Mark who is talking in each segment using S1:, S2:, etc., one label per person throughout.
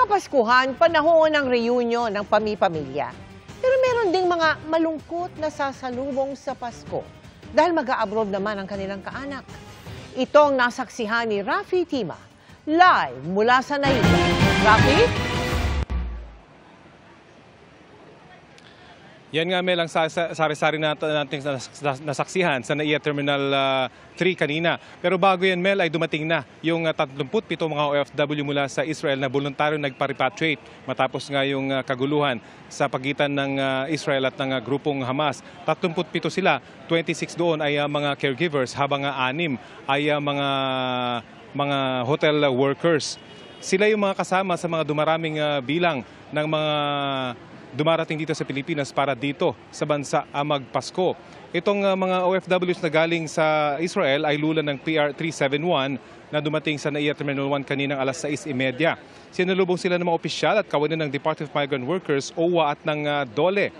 S1: Kapaskuhan, panahon ng reunion ng pamilya. Pero meron ding mga malungkot na sasalubong sa Pasko dahil mag-a-abroad naman ang kanilang kaanak. Itong nasaksihan ni Rafi Tima, live mula sa Naida. Rafi?
S2: Yan nga, Mel, ang sari-sari nating nasaksihan sa NAIA Terminal 3 kanina. Pero bago yan, Mel, ay dumating na yung 37 mga OFW mula sa Israel na voluntaryo nagpa-repatriate matapos nga yung kaguluhan sa pagitan ng Israel at ng grupong Hamas. 37 sila, 26 doon ay mga caregivers, habang 6 ay mga hotel workers. Sila yung mga kasama sa mga dumaraming bilang ng mga dumarating dito sa Pilipinas para dito sa bansa magpasko. Itong mga OFWs na galing sa Israel ay lula ng PR 371 na dumating sa NAIA Terminal 1 kaninang alas 6:30. Sinalubong sila ng mga opisyal at kawanan ng Department of Migrant Workers, OWA at ng DOLE.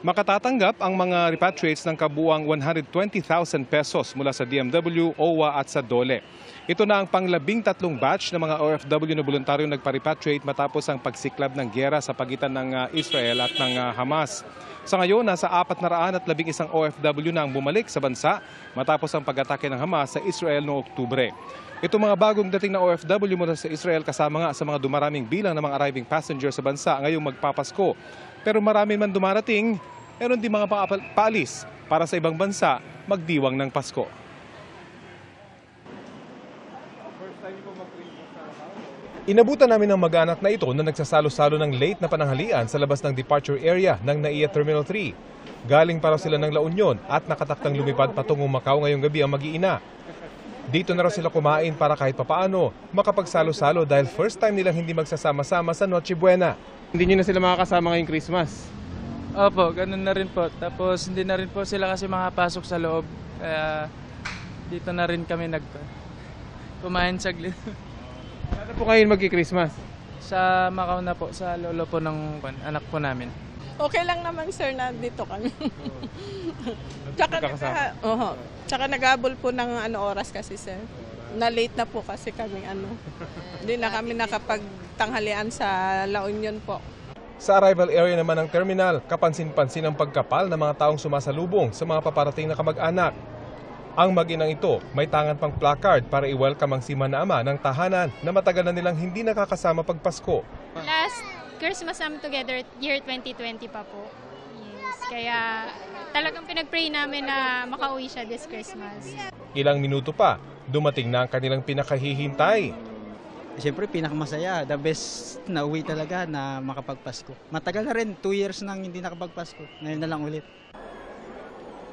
S2: Makatatanggap ang mga repatriates ng kabuang 120,000 pesos mula sa DMW, OWA at sa DOLE. Ito na ang pang-13 batch ng mga OFW na voluntaryo nagpa-repatriate matapos ang pagsiklab ng gyera sa pagitan ng Israel at ng Hamas. Sa ngayon, nasa 411 OFW na ang bumalik sa bansa matapos ang pag-atake ng Hamas sa Israel noong Oktubre. Ito mga bagong dating na OFW mula sa Israel kasama nga sa mga dumaraming bilang ng mga arriving passengers sa bansa ngayong magpapasko. Pero marami man dumarating, meron din mga paalis para sa ibang bansa magdiwang ng Pasko. Inabutan namin ang mag-anak na ito na nagsasalo-salo ng late na pananghalian sa labas ng departure area ng NAIA Terminal 3. Galing para sila ng La Union at nakatakdang lumipad patungong Macau ngayong gabi ang mag-iina. Dito na raw sila kumain para kahit papaano makapagsalo-salo dahil first time nilang hindi magsasama-sama sa Noche Buena. Hindi nyo na sila makakasama ngayong Christmas?
S3: Opo, ganun na rin po. Tapos hindi na rin po sila kasi makapasok sa loob. Kaya dito na rin kami kumain saglit.
S2: Ano po kayo mag-Christmas?
S3: Sa Macau na po, sa lolo po ng anak po namin.
S4: Okay lang naman sir na dito kami. Tsaka nag-abol po ng oras kasi sir. Na-late na po kasi kami Hindi na kami nakapagtanghalian sa La Union po.
S2: Sa arrival area naman ng terminal, kapansin-pansin ang pagkapal ng mga taong sumasalubong sa mga paparating na kamag-anak. Ang mag-inang ito may tangan pang placard para i-welcome ang sima na ama ng tahanan na matagal na nilang hindi nakakasama pag Pasko.
S5: Last Christmas namin together, year 2020 pa po. Yes, kaya talagang pinag-pray namin na makauwi siya this Christmas.
S2: Ilang minuto pa, dumating na ang kanilang pinakahihintay.
S6: Siyempre, pinakamasaya. The best na uwi talaga na makapagpasko. Matagal na rin, 2 years nang hindi nakapagpasko. Ngayon na lang ulit.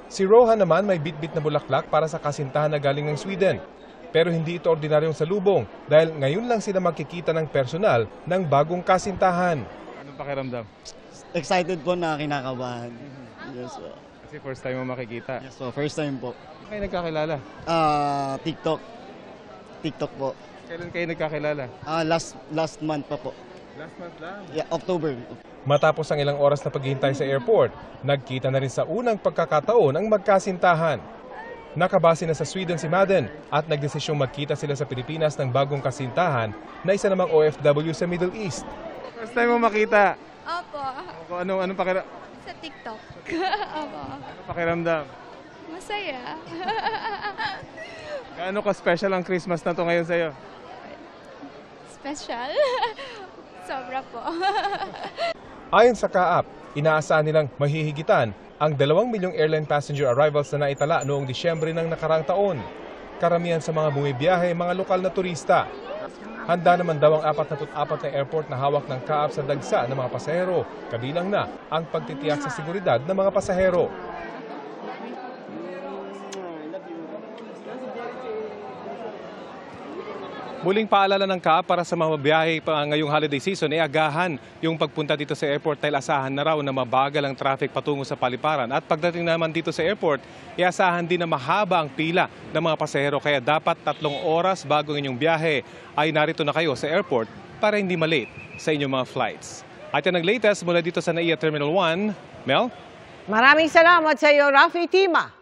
S2: Si Rohan naman may bit-bit na bulaklak para sa kasintahan na galing ng Sweden. Pero hindi ito ordinaryong salubong dahil ngayon lang sila magkikita ng personal ng bagong kasintahan. Anong pakiramdam?
S7: Excited po na kinakabahan. Yes, po.
S2: Kasi first time mo makikita.
S7: Yes po, first time po.
S2: Kayo nagkakilala?
S7: TikTok. TikTok po.
S2: Kailan kayo nagkakilala?
S7: Last month pa po.
S2: Last month lang?
S7: Yeah, October.
S2: Matapos ang ilang oras na paghihintay sa airport, nagkita na rin sa unang pagkakataon ang magkasintahan. Nakabase na sa Sweden si Madden at nagdesisyong magkita sila sa Pilipinas ng bagong kasintahan na isa namang OFW sa Middle East. First time mo makita?
S5: Opo.
S2: Anong pakiramdam?
S5: Sa TikTok. Opo.
S2: Anong pakiramdam?
S5: Masaya.
S2: Gaano ka-special ang Christmas na to ngayon sa'yo?
S5: Special. Sobra po.
S2: Ayon sa Kaap, inaasahan nilang mahihigitan ang 2 milyong airline passenger arrivals na naitala noong Disyembre ng nakaraang taon. Karamihan sa mga bumibiyahe mga lokal na turista. Handa naman daw ang 44 na airport na hawak ng Kaap sa dagsa ng mga pasahero, kabilang na ang pagtitiyak sa seguridad ng mga pasahero. Muling paalala ng Kaap para sa mga biyahe ngayong holiday season ay agahan yung pagpunta dito sa airport dahil asahan na raw na mabagal ang traffic patungo sa paliparan. At pagdating naman dito sa airport, iasahan din na mahaba ang pila ng mga pasahero kaya dapat 3 oras bago ang inyong biyahe ay narito na kayo sa airport para hindi malate sa inyong mga flights. At yan ang latest mula dito sa NAIA Terminal 1. Mel?
S1: Maraming salamat sa iyo, Rafi Tima.